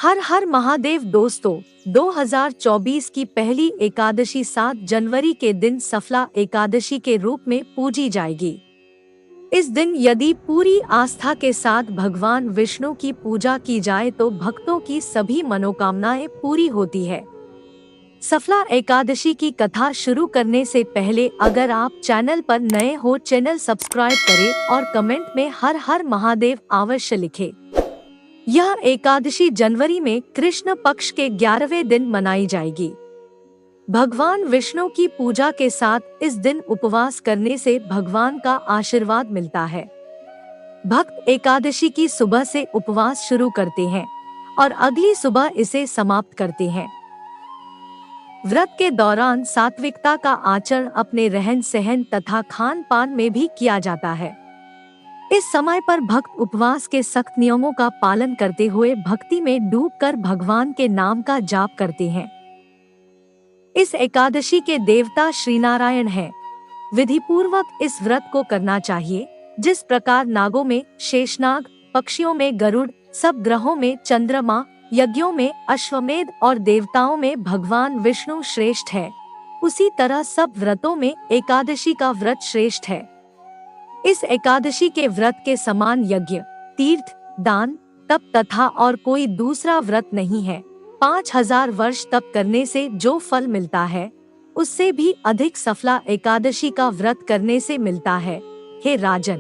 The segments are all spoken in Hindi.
हर हर महादेव दोस्तों, 2024 की पहली एकादशी 7 जनवरी के दिन सफला एकादशी के रूप में पूजी जाएगी। इस दिन यदि पूरी आस्था के साथ भगवान विष्णु की पूजा की जाए तो भक्तों की सभी मनोकामनाएं पूरी होती है। सफला एकादशी की कथा शुरू करने से पहले अगर आप चैनल पर नए हो, चैनल सब्सक्राइब करें और कमेंट में हर हर महादेव अवश्य लिखें। यह एकादशी जनवरी में कृष्ण पक्ष के 11वें दिन मनाई जाएगी। भगवान विष्णु की पूजा के साथ इस दिन उपवास करने से भगवान का आशीर्वाद मिलता है। भक्त एकादशी की सुबह से उपवास शुरू करते हैं और अगली सुबह इसे समाप्त करते हैं। व्रत के दौरान सात्विकता का आचरण अपने रहन सहन तथा खान पान में भी किया जाता है। इस समय पर भक्त उपवास के सख्त नियमों का पालन करते हुए भक्ति में डूबकर भगवान के नाम का जाप करते हैं। इस एकादशी के देवता श्री नारायण हैं। विधि पूर्वक इस व्रत को करना चाहिए। जिस प्रकार नागों में शेषनाग, पक्षियों में गरुड़, सब ग्रहों में चंद्रमा, यज्ञों में अश्वमेध और देवताओं में भगवान विष्णु श्रेष्ठ है, उसी तरह सब व्रतों में एकादशी का व्रत श्रेष्ठ है। इस एकादशी के व्रत के समान यज्ञ, तीर्थ, दान, तप तथा और कोई दूसरा व्रत नहीं है। 5000 वर्ष तप करने से जो फल मिलता है उससे भी अधिक सफला एकादशी का व्रत करने से मिलता है। हे राजन,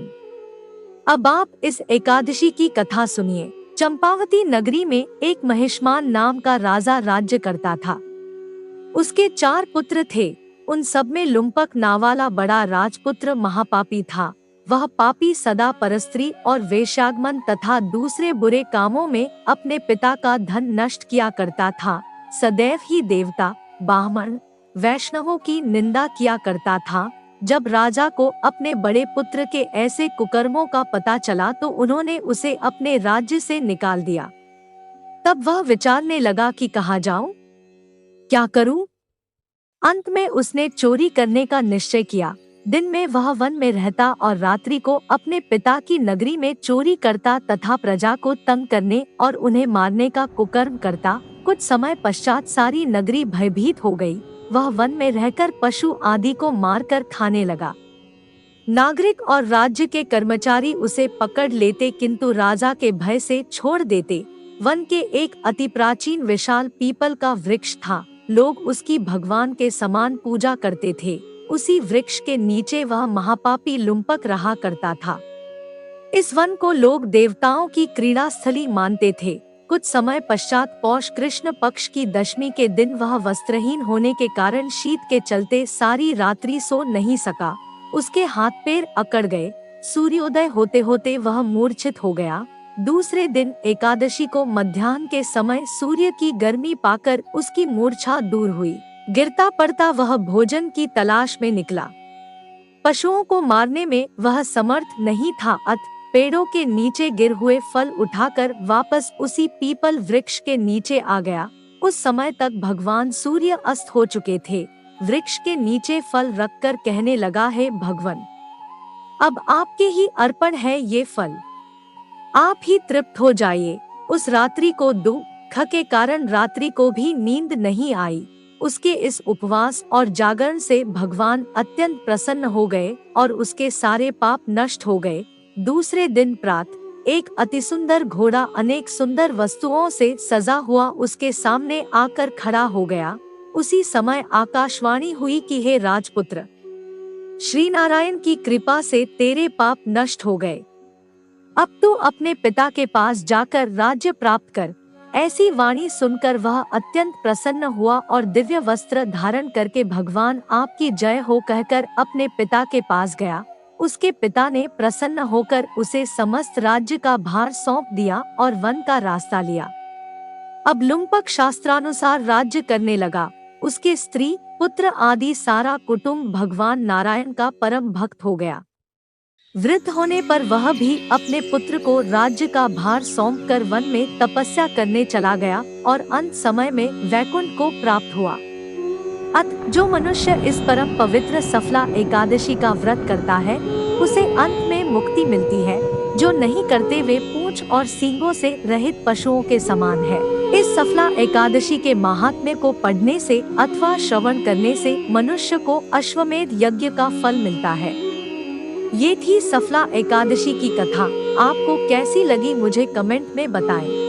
अब आप इस एकादशी की कथा सुनिए। चंपावती नगरी में एक महिष्मान नाम का राजा राज्य करता था। उसके 4 पुत्र थे। उन सब में लुम्पक नावाला बड़ा राजपुत्र महापापी था। वह पापी सदा परस्त्री और वेश्यागमन तथा दूसरे बुरे कामों में अपने पिता का धन नष्ट किया करता था। सदैव ही देवता, ब्राह्मण, वैष्णवों की निंदा किया करता था। जब राजा को अपने बड़े पुत्र के ऐसे कुकर्मों का पता चला तो उन्होंने उसे अपने राज्य से निकाल दिया। तब वह विचारने लगा कि कहाँ जाऊं, क्या करूं? अंत में उसने चोरी करने का निश्चय किया। दिन में वह वन में रहता और रात्रि को अपने पिता की नगरी में चोरी करता तथा प्रजा को तंग करने और उन्हें मारने का कुकर्म करता। कुछ समय पश्चात सारी नगरी भयभीत हो गई। वह वन में रहकर पशु आदि को मारकर खाने लगा। नागरिक और राज्य के कर्मचारी उसे पकड़ लेते किंतु राजा के भय से छोड़ देते। वन के एक अति प्राचीन विशाल पीपल का वृक्ष था। लोग उसकी भगवान के समान पूजा करते थे। उसी वृक्ष के नीचे वह महापापी लुम्पक रहा करता था। इस वन को लोग देवताओं की क्रीड़ा स्थली मानते थे। कुछ समय पश्चात पौष कृष्ण पक्ष की दशमी के दिन वह वस्त्रहीन होने के कारण शीत के चलते सारी रात्रि सो नहीं सका। उसके हाथ पैर अकड़ गए। सूर्योदय होते होते वह मूर्छित हो गया। दूसरे दिन एकादशी को मध्याह्न के समय सूर्य की गर्मी पाकर उसकी मूर्छा दूर हुई। गिरता पड़ता वह भोजन की तलाश में निकला। पशुओं को मारने में वह समर्थ नहीं था, अतः पेड़ों के नीचे गिर हुए फल उठाकर वापस उसी पीपल वृक्ष के नीचे आ गया। उस समय तक भगवान सूर्य अस्त हो चुके थे। वृक्ष के नीचे फल रखकर कहने लगा, हे भगवान, अब आपके ही अर्पण है ये फल, आप ही तृप्त हो जाइए। उस रात्रि को दुख के कारण रात्रि को भी नींद नहीं आई। उसके इस उपवास और जागरण से भगवान अत्यंत प्रसन्न हो गए और उसके सारे पाप नष्ट हो गए। दूसरे दिन प्रातः एक अति सुंदर घोड़ा अनेक सुंदर वस्तुओं से सजा हुआ उसके सामने आकर खड़ा हो गया। उसी समय आकाशवाणी हुई कि हे राजपुत्र, श्री नारायण की कृपा से तेरे पाप नष्ट हो गए। अब तू अपने पिता के पास जाकर राज्य प्राप्त कर। ऐसी वाणी सुनकर वह अत्यंत प्रसन्न हुआ और दिव्य वस्त्र धारण करके भगवान आपकी जय हो कहकर अपने पिता के पास गया। उसके पिता ने प्रसन्न होकर उसे समस्त राज्य का भार सौंप दिया और वन का रास्ता लिया। अब लुम्पक शास्त्रानुसार राज्य करने लगा। उसके स्त्री, पुत्र आदि सारा कुटुंब भगवान नारायण का परम भक्त हो गया। वृद्ध होने पर वह भी अपने पुत्र को राज्य का भार सौंपकर वन में तपस्या करने चला गया और अंत समय में वैकुंठ को प्राप्त हुआ। अतः जो मनुष्य इस परम पवित्र सफला एकादशी का व्रत करता है उसे अंत में मुक्ति मिलती है। जो नहीं करते वे पूर्ण पूंछ और सींगों से रहित पशुओं के समान है। इस सफला एकादशी के महात्म्य को पढ़ने से अथवा श्रवण करने से मनुष्य को अश्वमेध यज्ञ का फल मिलता है। ये थी सफला एकादशी की कथा। आपको कैसी लगी मुझे कमेंट में बताएं।